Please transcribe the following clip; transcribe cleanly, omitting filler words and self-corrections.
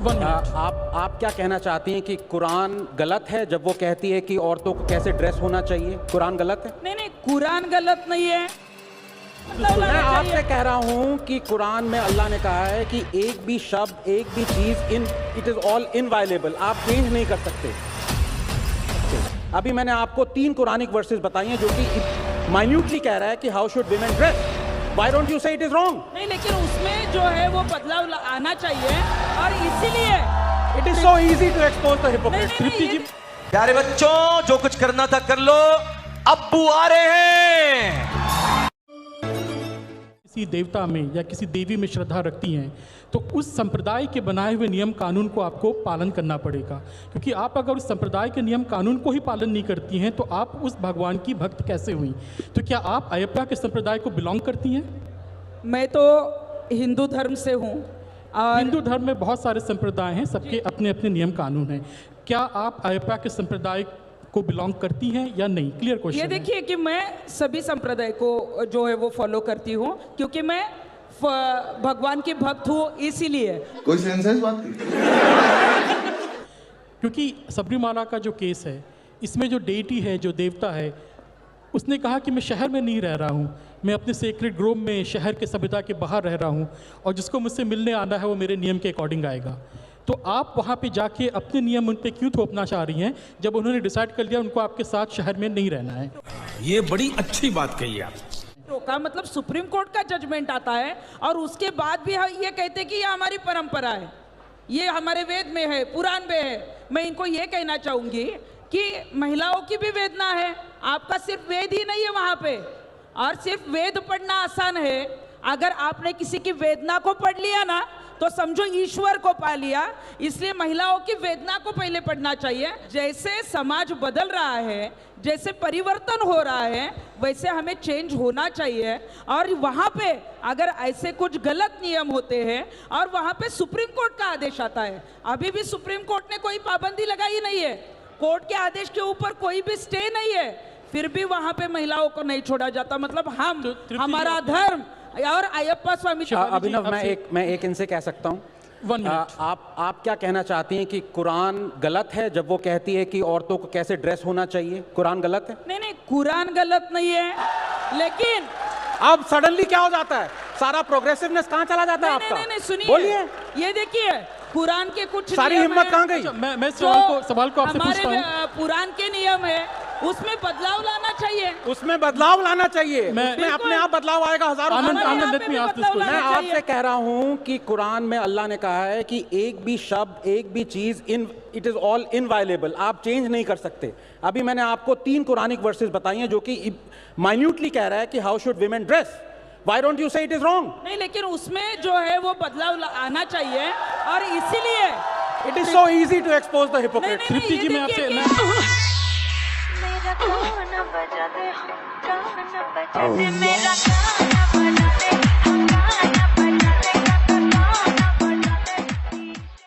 आप क्या कहना चाहती हैं कि कुरान गलत है जब वो कहती है कि औरतों को कैसे ड्रेस होना चाहिए? कुरान गलत है? नहीं, कुरान गलत नहीं है। मैं आपसे कह रहा हूं कि कुरान में अल्लाह ने कहा है कि एक भी शब्द, एक भी चीज इट इज ऑल इनवायलेबल, आप चेंज नहीं कर सकते। अभी मैंने आपको 3 कुरानिक वर्सेस बताई हैं जो कि माइन्यूटली कह रहा है कि how should women dress. Why don't you से इट इज रॉन्ग? नहीं, लेकिन उसमें जो है वो बदलाव आना चाहिए और इसीलिए it is so easy to expose the hypocrisy. प्यारे बच्चों, जो कुछ करना था कर लो, अब्बू आ रहे हैं। किसी देवता में या किसी देवी में श्रद्धा रखती हैं तो उस संप्रदाय के बनाए हुए नियम कानून को आपको पालन करना पड़ेगा, क्योंकि आप अगर उस संप्रदाय के नियम कानून को ही पालन नहीं करती हैं तो आप उस भगवान की भक्त कैसे हुई? तो क्या आप अयप्पा के संप्रदाय को बिलोंग करती हैं? मैं तो हिंदू धर्म से हूँ और हिंदू धर्म में बहुत सारे संप्रदाय हैं, सबके अपने अपने नियम कानून हैं। क्या आप अयप्पा के संप्रदाय को बिलोंग करती हैं या नहीं? Clear question. ये देखिए कि मैं सभी संप्रदाय को जो है वो फॉलो करती हूँ, क्योंकि मैं भगवान की भक्त हूँ, इसीलिए। कोई सेंस है इस बात की? क्योंकि सबरीमाला का जो केस है, इसमें जो डेटी है, जो देवता है, उसने कहा कि मैं शहर में नहीं रह रहा हूँ, मैं अपने सेक्रेट ग्रोव में शहर के सभ्यता के बाहर रह रहा हूँ और जिसको मुझसे मिलने आना है वो मेरे नियम के अकॉर्डिंग आएगा। तो आप वहाँ पे जाके अपने नियम उन पे क्यों थोपना चाह रही हैं जब उन्होंने डिसाइड कर लिया उनको आपके साथ शहर में नहीं रहना है? ये बड़ी अच्छी बात कही आप। रोका मतलब सुप्रीम कोर्ट का जजमेंट आता है और उसके बाद भी ये कहते कि ये हमारी परंपरा है, ये हमारे वेद में है, पुराण में है। मैं इनको ये कहना चाहूँगी कि महिलाओं की भी वेदना है, आपका सिर्फ वेद ही नहीं है वहाँ पे। और सिर्फ वेद पढ़ना आसान है, अगर आपने किसी की वेदना को पढ़ लिया ना तो समझो ईश्वर को पा लिया। इसलिए महिलाओं की वेदना को पहले पढ़ना चाहिए। जैसे समाज बदल रहा है, जैसे परिवर्तन हो रहा है, वैसे हमें चेंज होना चाहिए। और वहाँ पे अगर ऐसे कुछ गलत नियम होते हैं और वहाँ पे सुप्रीम कोर्ट का आदेश आता है, अभी भी सुप्रीम कोर्ट ने कोई पाबंदी लगाई नहीं है, कोर्ट के आदेश के ऊपर कोई भी स्टे नहीं है, फिर भी वहाँ पे महिलाओं को नहीं छोड़ा जाता। मतलब हम, हमारा धर्म और अयप्पा स्वामी। अभिनव, मैं एक इनसे कह सकता हूँ। आप क्या कहना चाहती हैं कि कुरान गलत है जब वो कहती है कि औरतों को कैसे ड्रेस होना चाहिए? कुरान गलत है? नहीं, कुरान गलत नहीं है, लेकिन अब सडनली क्या हो जाता है? सारा प्रोग्रेसिवनेस कहाँ चला जाता है आपका? नहीं, सुनिए, बोलिए। ये देखिए, कुरान के कुछ सारी हिम्मत कहाँ गई? मैं सवाल को आपसे पूछता हूँ। हमारे पुराण के नियम है, उसमें बदलाव लाना चाहिए। उसमें बदलाव लाना चाहिए, उसमें अपने आप बदलाव आएगा। हजारों मैं आपसे कह रहा हूं कि कुरान में अल्लाह ने कहा है कि एक भी शब्द, एक भी चीज इट इज ऑल इनवायलेबल, आप चेंज नहीं कर सकते। अभी मैंने आपको 3 कुरानिक वर्सेस बताई हैं जो कि माइन्यूटली कह रहा है कि how should women dress. Why don't you से इट इज रॉन्ग? नहीं, लेकिन उसमें जो है वो बदलाव आना चाहिए और इसीलिए it is so easy to expose the hypocrisy. Tripti ji, मैं आपसे मेरा गाना बजा दे, गाना बजा दे मेरा गाना।